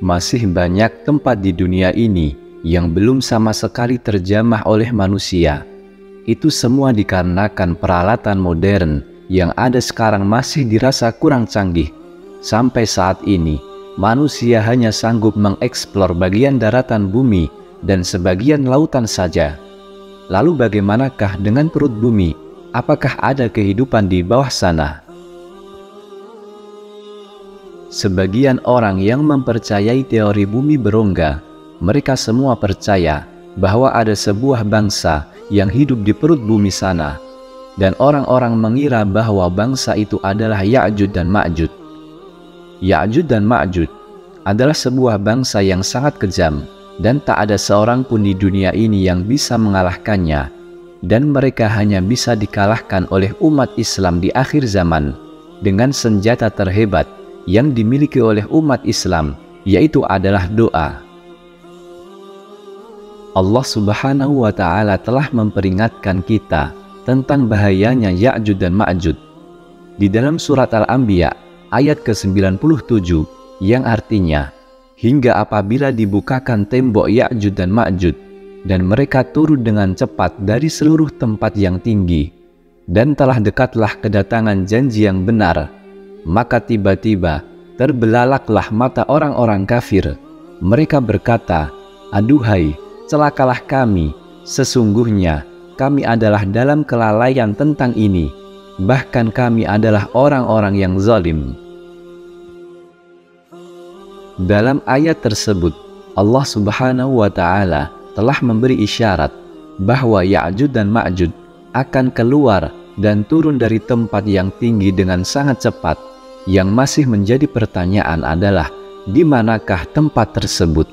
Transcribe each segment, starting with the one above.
Masih banyak tempat di dunia ini yang belum sama sekali terjamah oleh manusia. Itu semua dikarenakan peralatan modern yang ada sekarang masih dirasa kurang canggih. Sampai saat ini, manusia hanya sanggup mengeksplor bagian daratan bumi dan sebagian lautan saja. Lalu bagaimanakah dengan perut bumi? Apakah ada kehidupan di bawah sana? Sebagian orang yang mempercayai teori bumi berongga, mereka semua percaya bahwa ada sebuah bangsa yang hidup di perut bumi sana. Dan orang-orang mengira bahwa bangsa itu adalah Ya'juj dan Ma'juj. Ya'juj dan Ma'juj adalah sebuah bangsa yang sangat kejam, dan tak ada seorang pun di dunia ini yang bisa mengalahkannya. Dan mereka hanya bisa dikalahkan oleh umat Islam di akhir zaman dengan senjata terhebat yang dimiliki oleh umat Islam, yaitu adalah doa. Allah Subhanahu wa Ta'ala telah memperingatkan kita tentang bahayanya Ya'juj dan Ma'juj di dalam surat Al-Anbiya ayat ke-97, yang artinya, hingga apabila dibukakan tembok Ya'juj dan Ma'juj dan mereka turun dengan cepat dari seluruh tempat yang tinggi, dan telah dekatlah kedatangan janji yang benar, maka tiba-tiba terbelalaklah mata orang-orang kafir. Mereka berkata, "Aduhai, celakalah kami, sesungguhnya kami adalah dalam kelalaian tentang ini, bahkan kami adalah orang-orang yang zalim." Dalam ayat tersebut, Allah Subhanahu wa Ta'ala telah memberi isyarat bahwa Ya'juj dan Ma'juj akan keluar dan turun dari tempat yang tinggi dengan sangat cepat. Yang masih menjadi pertanyaan adalah, di manakah tempat tersebut?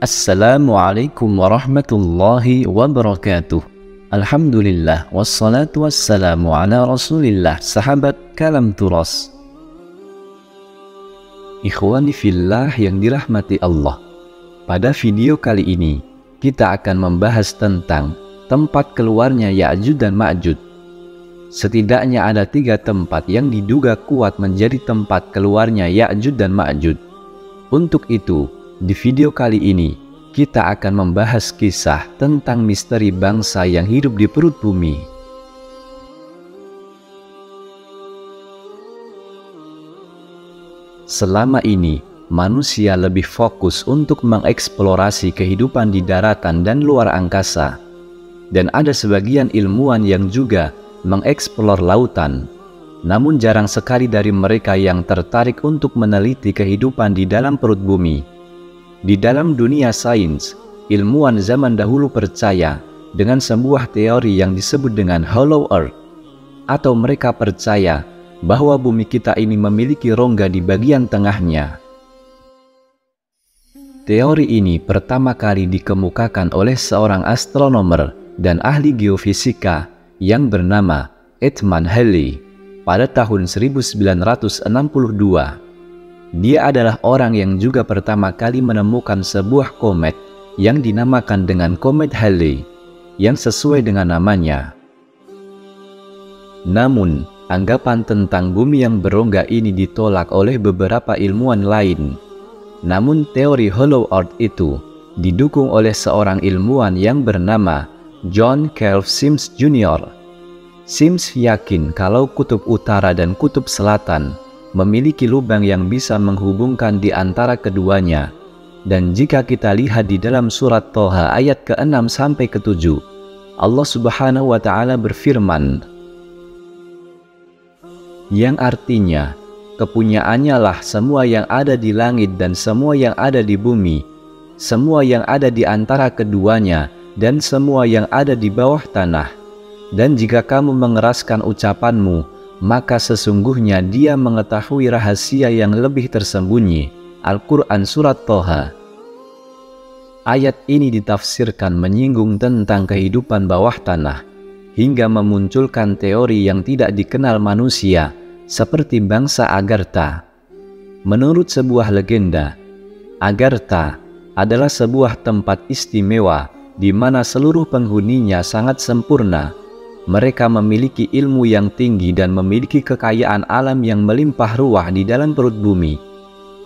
Assalamualaikum warahmatullahi wabarakatuh. Alhamdulillah, wassalatu wassalamu ala rasulillah. Sahabat Kalam Turas, ikhwani fillah yang dirahmati Allah, pada video kali ini kita akan membahas tentang tempat keluarnya Ya'juj dan Ma'juj. Setidaknya ada 3 tempat yang diduga kuat menjadi tempat keluarnya Ya'juj dan Ma'juj. Untuk itu, di video kali ini kita akan membahas kisah tentang misteri bangsa yang hidup di perut bumi. Selama ini, manusia lebih fokus untuk mengeksplorasi kehidupan di daratan dan luar angkasa. Dan ada sebagian ilmuwan yang juga mengeksplor lautan. Namun jarang sekali dari mereka yang tertarik untuk meneliti kehidupan di dalam perut bumi. Di dalam dunia sains, ilmuwan zaman dahulu percaya dengan sebuah teori yang disebut dengan Hollow Earth, atau mereka percaya bahwa bumi kita ini memiliki rongga di bagian tengahnya. Teori ini pertama kali dikemukakan oleh seorang astronomer dan ahli geofisika yang bernama Edmund Halley pada tahun 1962. Dia adalah orang yang juga pertama kali menemukan sebuah komet yang dinamakan dengan Komet Halley, yang sesuai dengan namanya. Namun, anggapan tentang bumi yang berongga ini ditolak oleh beberapa ilmuwan lain. Namun, teori Hollow Earth itu didukung oleh seorang ilmuwan yang bernama John Caleb Sims Jr. Sims yakin kalau kutub utara dan kutub selatan memiliki lubang yang bisa menghubungkan di antara keduanya. Dan jika kita lihat di dalam surat Toha ayat ke-6 sampai ke-7, Allah Subhanahu wa Ta'ala berfirman, yang artinya, kepunyaannya lah semua yang ada di langit dan semua yang ada di bumi, semua yang ada di antara keduanya, dan semua yang ada di bawah tanah. Dan jika kamu mengeraskan ucapanmu, maka sesungguhnya Dia mengetahui rahasia yang lebih tersembunyi. Al-Quran Surat Toha. Ayat ini ditafsirkan menyinggung tentang kehidupan bawah tanah, hingga memunculkan teori yang tidak dikenal manusia seperti bangsa Agartha. Menurut sebuah legenda, Agartha adalah sebuah tempat istimewa di mana seluruh penghuninya sangat sempurna. Mereka memiliki ilmu yang tinggi dan memiliki kekayaan alam yang melimpah ruah di dalam perut bumi.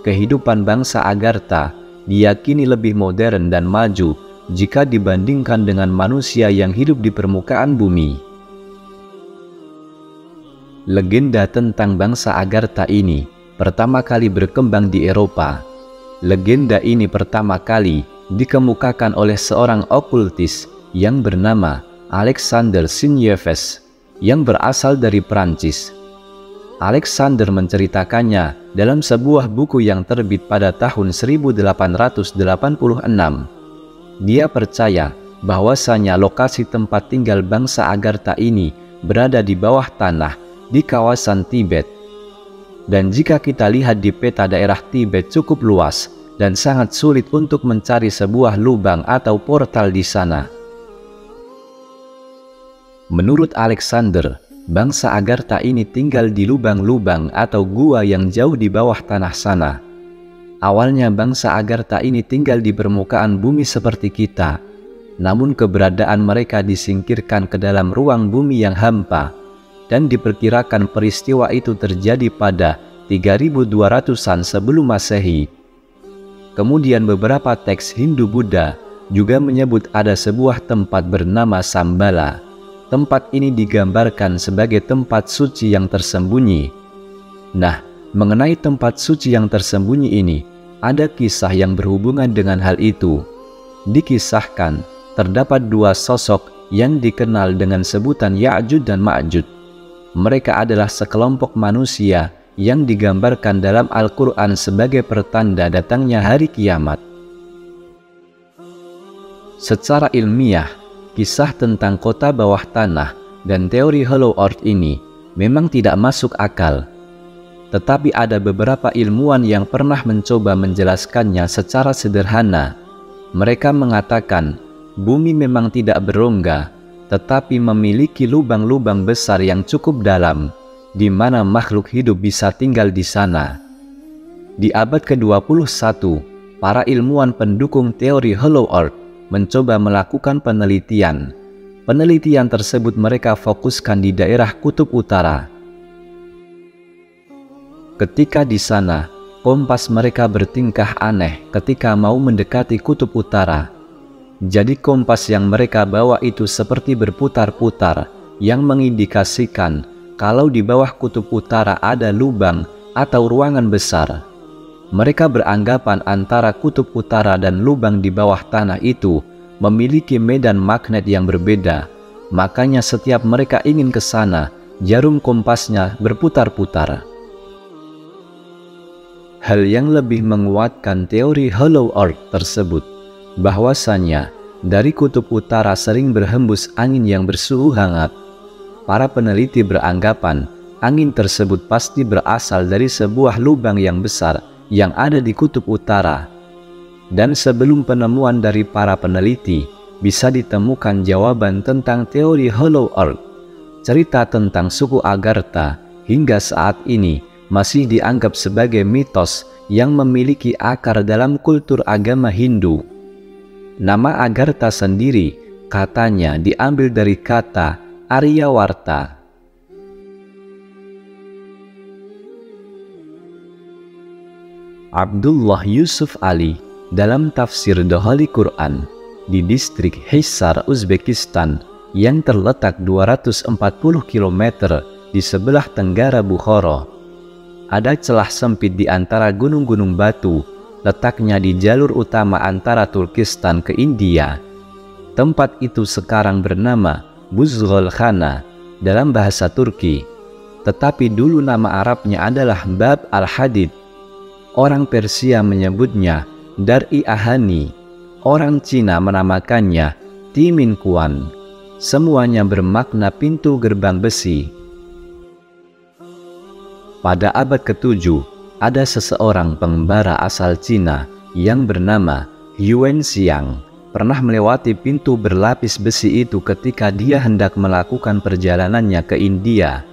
Kehidupan bangsa Agartha diyakini lebih modern dan maju jika dibandingkan dengan manusia yang hidup di permukaan bumi. Legenda tentang bangsa Agartha ini pertama kali berkembang di Eropa. Legenda ini pertama kali dikemukakan oleh seorang okultis yang bernama Alexander Sinyéves yang berasal dari Prancis. Alexander menceritakannya dalam sebuah buku yang terbit pada tahun 1886. Dia percaya bahwasanya lokasi tempat tinggal bangsa Agartha ini berada di bawah tanah di kawasan Tibet. Dan jika kita lihat di peta daerah Tibet cukup luas dan sangat sulit untuk mencari sebuah lubang atau portal di sana. Menurut Alexander, bangsa Agartha ini tinggal di lubang-lubang atau gua yang jauh di bawah tanah sana. Awalnya bangsa Agartha ini tinggal di permukaan bumi seperti kita, namun keberadaan mereka disingkirkan ke dalam ruang bumi yang hampa, dan diperkirakan peristiwa itu terjadi pada 3200-an sebelum Masehi. Kemudian beberapa teks Hindu-Buddha juga menyebut ada sebuah tempat bernama Sambala. Tempat ini digambarkan sebagai tempat suci yang tersembunyi. Nah, mengenai tempat suci yang tersembunyi ini, ada kisah yang berhubungan dengan hal itu. Dikisahkan, terdapat dua sosok yang dikenal dengan sebutan Ya'jud dan Ma'jud. Mereka adalah sekelompok manusia yang digambarkan dalam Al-Quran sebagai pertanda datangnya hari kiamat. Secara ilmiah, kisah tentang kota bawah tanah dan teori Hollow Earth ini memang tidak masuk akal. Tetapi ada beberapa ilmuwan yang pernah mencoba menjelaskannya secara sederhana. Mereka mengatakan, bumi memang tidak berongga, tetapi memiliki lubang-lubang besar yang cukup dalam, di mana makhluk hidup bisa tinggal di sana. Di abad ke-21, para ilmuwan pendukung teori Hollow Earth mencoba melakukan penelitian. Penelitian tersebut mereka fokuskan di daerah Kutub Utara. Ketika di sana, kompas mereka bertingkah aneh ketika mau mendekati Kutub Utara. Jadi kompas yang mereka bawa itu seperti berputar-putar, yang mengindikasikan kalau di bawah Kutub Utara ada lubang atau ruangan besar. Mereka beranggapan antara Kutub Utara dan lubang di bawah tanah itu memiliki medan magnet yang berbeda. Makanya setiap mereka ingin ke sana, jarum kompasnya berputar-putar. Hal yang lebih menguatkan teori Hollow Earth tersebut, bahwasanya dari Kutub Utara sering berhembus angin yang bersuhu hangat. Para peneliti beranggapan angin tersebut pasti berasal dari sebuah lubang yang besar yang ada di Kutub Utara. Dan sebelum penemuan dari para peneliti, bisa ditemukan jawaban tentang teori Hollow Earth. Cerita tentang suku Agartha hingga saat ini masih dianggap sebagai mitos yang memiliki akar dalam kultur agama Hindu. Nama Agartha sendiri katanya diambil dari kata Aryawarta. Abdullah Yusuf Ali dalam tafsir The Holy Quran di distrik Hisar, Uzbekistan yang terletak 240 km di sebelah tenggara Bukhara. Ada celah sempit di antara gunung-gunung batu, letaknya di jalur utama antara Turkistan ke India. Tempat itu sekarang bernama Buzgolkhana dalam bahasa Turki, tetapi dulu nama Arabnya adalah Bab al-Hadid. Orang Persia menyebutnya Dar-i Ahani, orang Cina menamakannya Timin Kuan. Semuanya bermakna pintu gerbang besi. Pada abad ke-7, ada seseorang pengembara asal Cina yang bernama Yuan Xiang pernah melewati pintu berlapis besi itu ketika dia hendak melakukan perjalanannya ke India.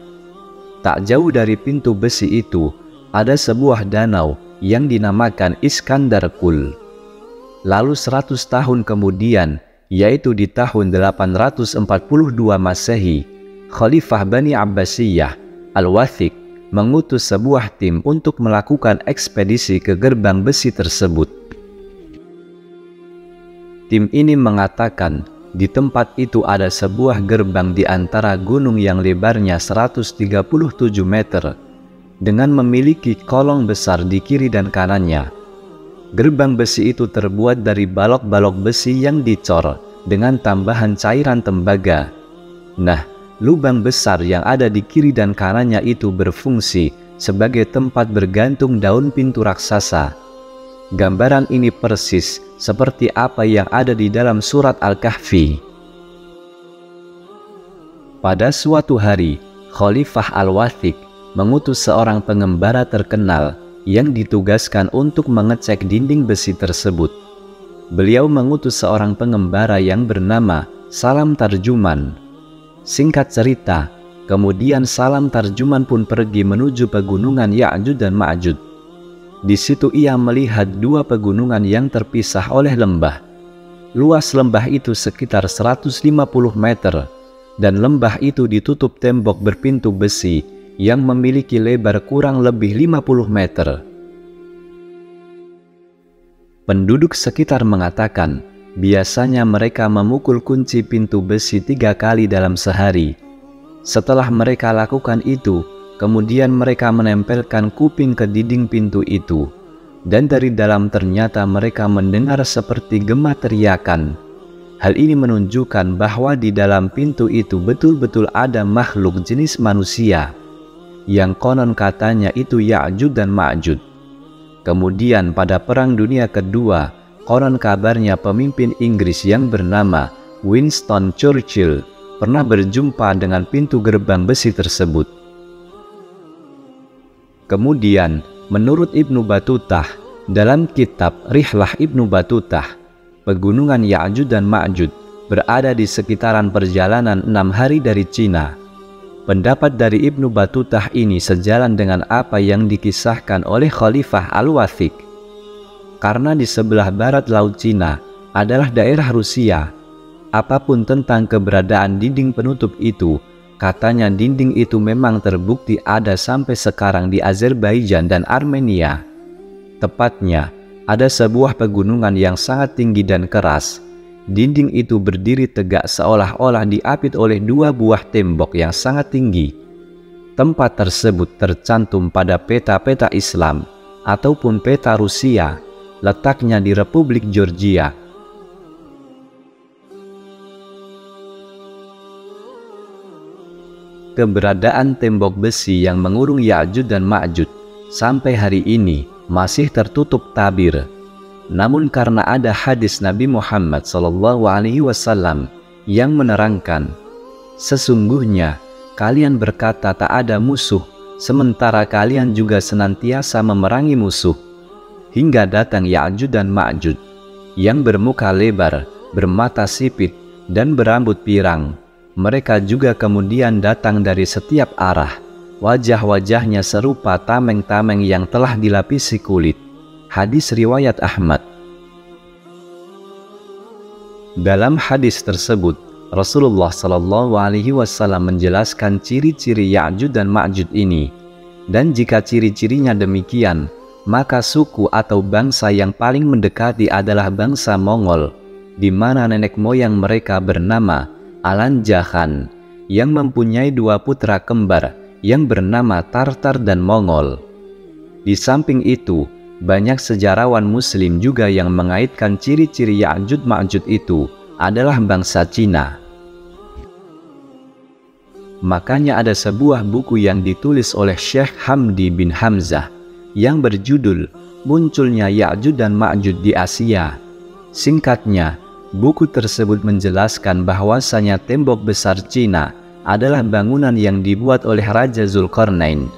Tak jauh dari pintu besi itu ada sebuah danau yang dinamakan Iskandar Kul. Lalu 100 tahun kemudian, yaitu di tahun 842 Masehi, Khalifah Bani Abbasiyah Al-Wathiq mengutus sebuah tim untuk melakukan ekspedisi ke gerbang besi tersebut. Tim ini mengatakan di tempat itu ada sebuah gerbang di antara gunung yang lebarnya 137 meter dengan memiliki kolong besar di kiri dan kanannya. Gerbang besi itu terbuat dari balok-balok besi yang dicor dengan tambahan cairan tembaga. Nah, lubang besar yang ada di kiri dan kanannya itu berfungsi sebagai tempat bergantung daun pintu raksasa. Gambaran ini persis seperti apa yang ada di dalam surat Al-Kahfi. Pada suatu hari, Khalifah Al-Wathiq mengutus seorang pengembara terkenal yang ditugaskan untuk mengecek dinding besi tersebut. Beliau mengutus seorang pengembara yang bernama Salam Tarjuman. Singkat cerita, kemudian Salam Tarjuman pun pergi menuju pegunungan Ya'juj dan Ma'juj. Di situ ia melihat dua pegunungan yang terpisah oleh lembah. Luas lembah itu sekitar 150 meter, dan lembah itu ditutup tembok berpintu besi yang memiliki lebar kurang lebih 50 meter. Penduduk sekitar mengatakan, biasanya mereka memukul kunci pintu besi 3 kali dalam sehari. Setelah mereka lakukan itu, kemudian mereka menempelkan kuping ke dinding pintu itu, dan dari dalam ternyata mereka mendengar seperti gema teriakan. Hal ini menunjukkan bahwa di dalam pintu itu betul-betul ada makhluk jenis manusia, yang konon katanya itu Ya'juj dan Ma'juj. Kemudian pada Perang Dunia Kedua, konon kabarnya pemimpin Inggris yang bernama Winston Churchill pernah berjumpa dengan pintu gerbang besi tersebut. Kemudian, menurut Ibnu Battutah, dalam kitab Rihlah Ibnu Battutah, pegunungan Ya'juj dan Ma'juj berada di sekitaran perjalanan 6 hari dari Cina. Pendapat dari Ibnu Battutah ini sejalan dengan apa yang dikisahkan oleh Khalifah Al-Wathiq. Karena di sebelah barat Laut Cina adalah daerah Rusia, apapun tentang keberadaan dinding penutup itu, katanya dinding itu memang terbukti ada sampai sekarang di Azerbaijan dan Armenia. Tepatnya, ada sebuah pegunungan yang sangat tinggi dan keras. Dinding itu berdiri tegak seolah-olah diapit oleh 2 buah tembok yang sangat tinggi. Tempat tersebut tercantum pada peta-peta Islam ataupun peta Rusia, letaknya di Republik Georgia. Keberadaan tembok besi yang mengurung Ya'juj dan Ma'juj sampai hari ini masih tertutup tabir. Namun karena ada hadis Nabi Muhammad SAW yang menerangkan, sesungguhnya kalian berkata tak ada musuh, sementara kalian juga senantiasa memerangi musuh, hingga datang Ya'juj dan Ma'juj yang bermuka lebar, bermata sipit, dan berambut pirang. Mereka juga kemudian datang dari setiap arah. Wajah-wajahnya serupa tameng-tameng yang telah dilapisi kulit. Hadis riwayat Ahmad. Dalam hadis tersebut, Rasulullah SAW menjelaskan ciri-ciri Ya'juj dan Ma'juj ini. Dan jika ciri-cirinya demikian, maka suku atau bangsa yang paling mendekati adalah bangsa Mongol, di mana nenek moyang mereka bernama Alanjahan, yang mempunyai 2 putra kembar yang bernama Tartar dan Mongol. Di samping itu, banyak sejarawan Muslim juga yang mengaitkan ciri-ciri Ya'juj Ma'juj itu adalah bangsa Cina. Makanya ada sebuah buku yang ditulis oleh Syekh Hamdi bin Hamzah yang berjudul Munculnya Ya'juj dan Ma'juj di Asia. Singkatnya, buku tersebut menjelaskan bahwasanya tembok besar Cina adalah bangunan yang dibuat oleh Raja Zulkarnain.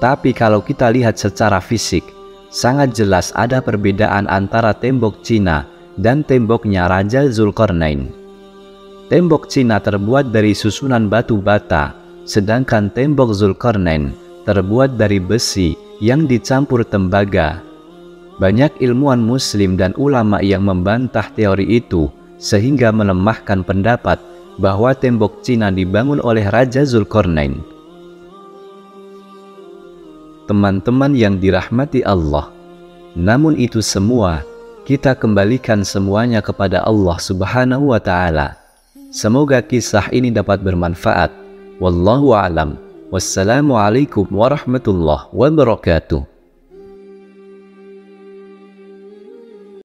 Tapi kalau kita lihat secara fisik, sangat jelas ada perbedaan antara tembok Cina dan temboknya Raja Zulkarnain. Tembok Cina terbuat dari susunan batu bata sedangkan tembok Zulkarnain terbuat dari besi yang dicampur tembaga. Banyak ilmuwan muslim dan ulama yang membantah teori itu, sehingga melemahkan pendapat bahwa tembok Cina dibangun oleh Raja Zulkarnain. Teman-teman yang dirahmati Allah, namun itu semua kita kembalikan semuanya kepada Allah Subhanahu wa Ta'ala. Semoga kisah ini dapat bermanfaat. Wallahu a'lam. Wassalamualaikum warahmatullahi wabarakatuh.